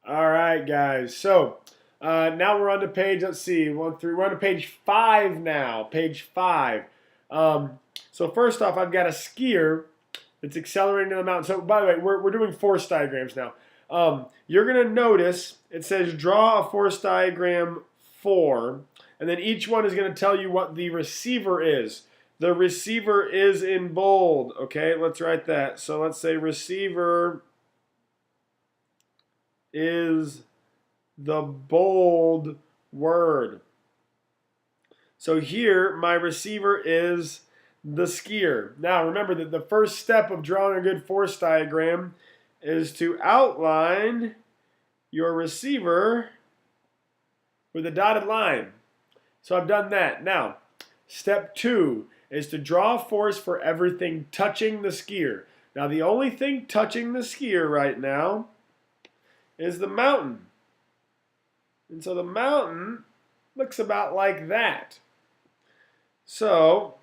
All right, guys. So now we're on to page. Let's see, one through. We're on to page 5 now. Page 5. So first off, I've got a skier that's accelerating to the mountain. So by the way, we're doing force diagrams now. You're gonna notice it says draw a force diagram for, and then each one is gonna tell you what the receiver is. The receiver is in bold. Okay, let's write that. So let's say receiver is the bold word. So here, my receiver is the skier. Now, remember that the first step of drawing a good force diagram is to outline your receiver with a dotted line. So I've done that. Now, step 2 is to draw a force for everything touching the skier. Now, the only thing touching the skier right now is the mountain. And so the mountain looks about like that. So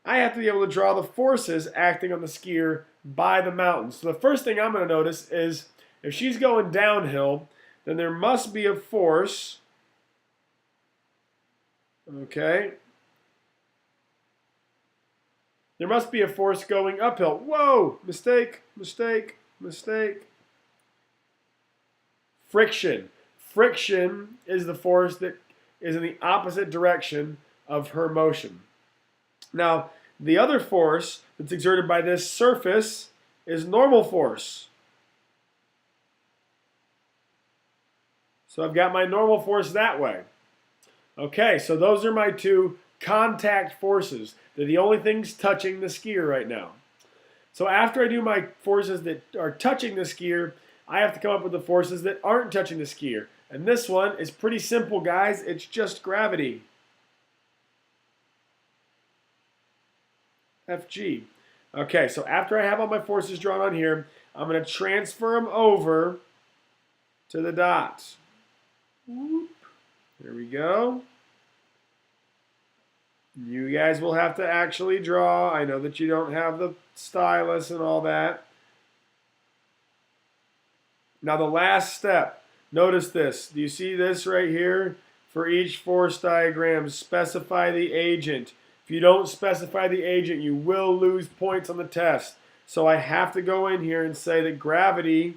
I have to be able to draw the forces acting on the skier by the mountain. So the first thing I'm going to notice is if she's going downhill, then there must be a force. Okay. There must be a force going uphill. Whoa! Mistake, mistake, mistake. Friction. Friction is the force that is in the opposite direction of her motion. Now, the other force that's exerted by this surface is normal force. So I've got my normal force that way. Okay, so those are my two contact forces. They're the only things touching the skier right now. So after I do my forces that are touching the skier, I have to come up with the forces that aren't touching the skier. And this one is pretty simple, guys. It's just gravity. Fg. Okay, so after I have all my forces drawn on here, I'm going to transfer them over to the dots. Whoop. There we go. You guys will have to actually draw. I know that you don't have the stylus and all that. Now the last step, notice this. Do you see this right here? For each force diagram, specify the agent. If you don't specify the agent, you will lose points on the test. So I have to go in here and say that gravity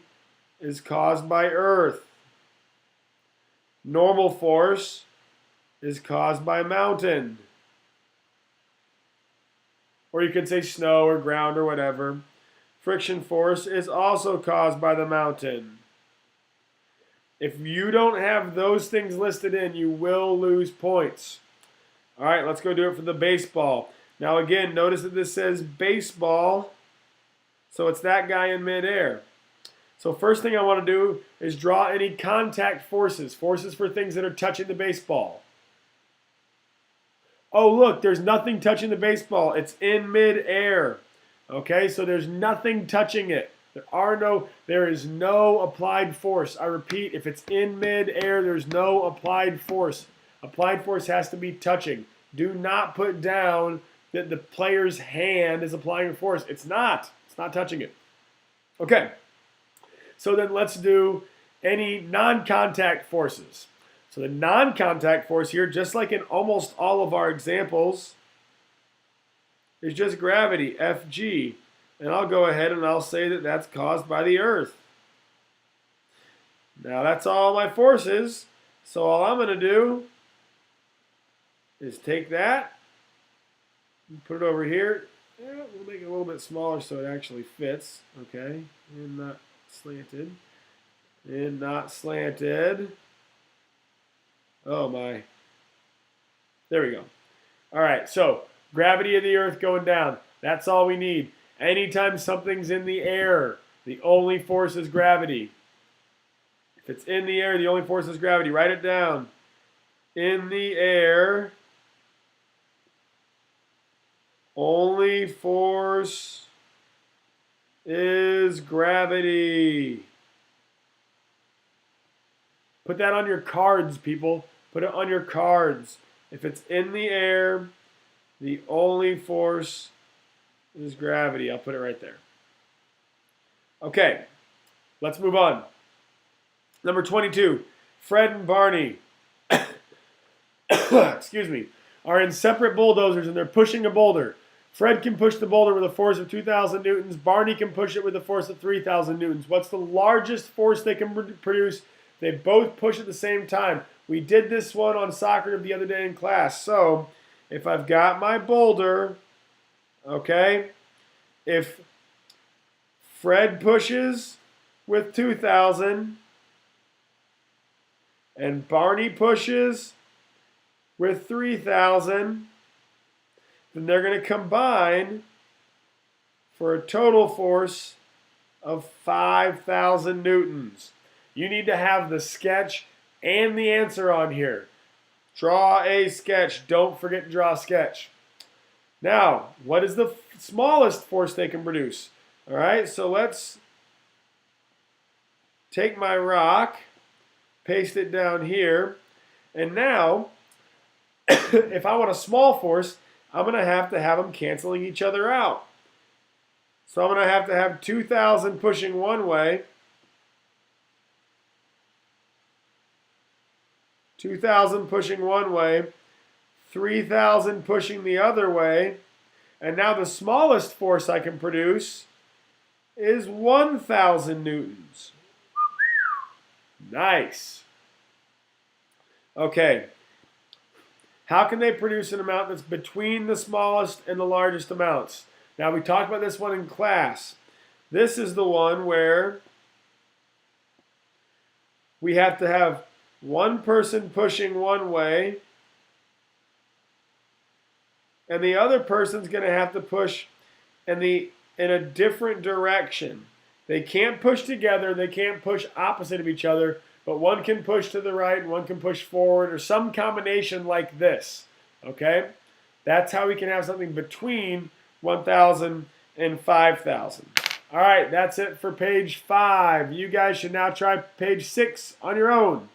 is caused by Earth. Normal force is caused by mountain. Or you could say snow or ground or whatever. Friction force is also caused by the mountain. If you don't have those things listed in, you will lose points. All right, let's go do it for the baseball. Now again, notice that this says baseball, so it's that guy in midair. So first thing I want to do is draw any contact forces, forces for things that are touching the baseball. Oh, look, there's nothing touching the baseball. It's in midair. Okay, so there's nothing touching it. There is no applied force. I repeat, if it's in midair, there's no applied force. Applied force has to be touching. Do not put down that the player's hand is applying a force. It's not. It's not touching it. Okay, so then let's do any non-contact forces. So the non-contact force here, just like in almost all of our examples, is just gravity, Fg. And I'll go ahead and I'll say that that's caused by the Earth. Now that's all my forces. So all I'm going to do is take that and put it over here. Yeah, we'll make it a little bit smaller so it actually fits. Okay, and not slanted. And not slanted. Oh my. There we go. All right, so gravity of the Earth going down. That's all we need. Anytime something's in the air, the only force is gravity. If it's in the air, the only force is gravity. Write it down. In the air, only force is gravity. Put that on your cards, people. Put it on your cards. If it's in the air, the only force is gravity. I'll put it right there. Okay, let's move on. Number 22, Fred and Barney, excuse me, are in separate bulldozers and they're pushing a boulder. Fred can push the boulder with a force of 2,000 newtons. Barney can push it with a force of 3,000 newtons. What's the largest force they can produce? They both push at the same time. We did this one on soccer the other day in class. So if I've got my boulder, okay, if Fred pushes with 2,000 and Barney pushes with 3,000, then they're going to combine for a total force of 5,000 newtons. You need to have the sketch and the answer on here. Draw a sketch. Don't forget to draw a sketch. Now, what is the smallest force they can produce? All right, so let's take my rock, paste it down here, and now, if I want a small force, I'm going to have them canceling each other out. So I'm going to have 2,000 pushing one way, 2,000 pushing one way, 3,000 pushing the other way, and now the smallest force I can produce is 1,000 newtons. Nice. Okay. How can they produce an amount that's between the smallest and the largest amounts? Now, we talked about this one in class. This is the one where we have to have one person pushing one way, and the other person's going to have to push in a different direction. They can't push together. They can't push opposite of each other. But one can push to the right and one can push forward, or some combination like this, okay? That's how we can have something between 1,000 and 5,000. All right, that's it for page 5. You guys should now try page 6 on your own.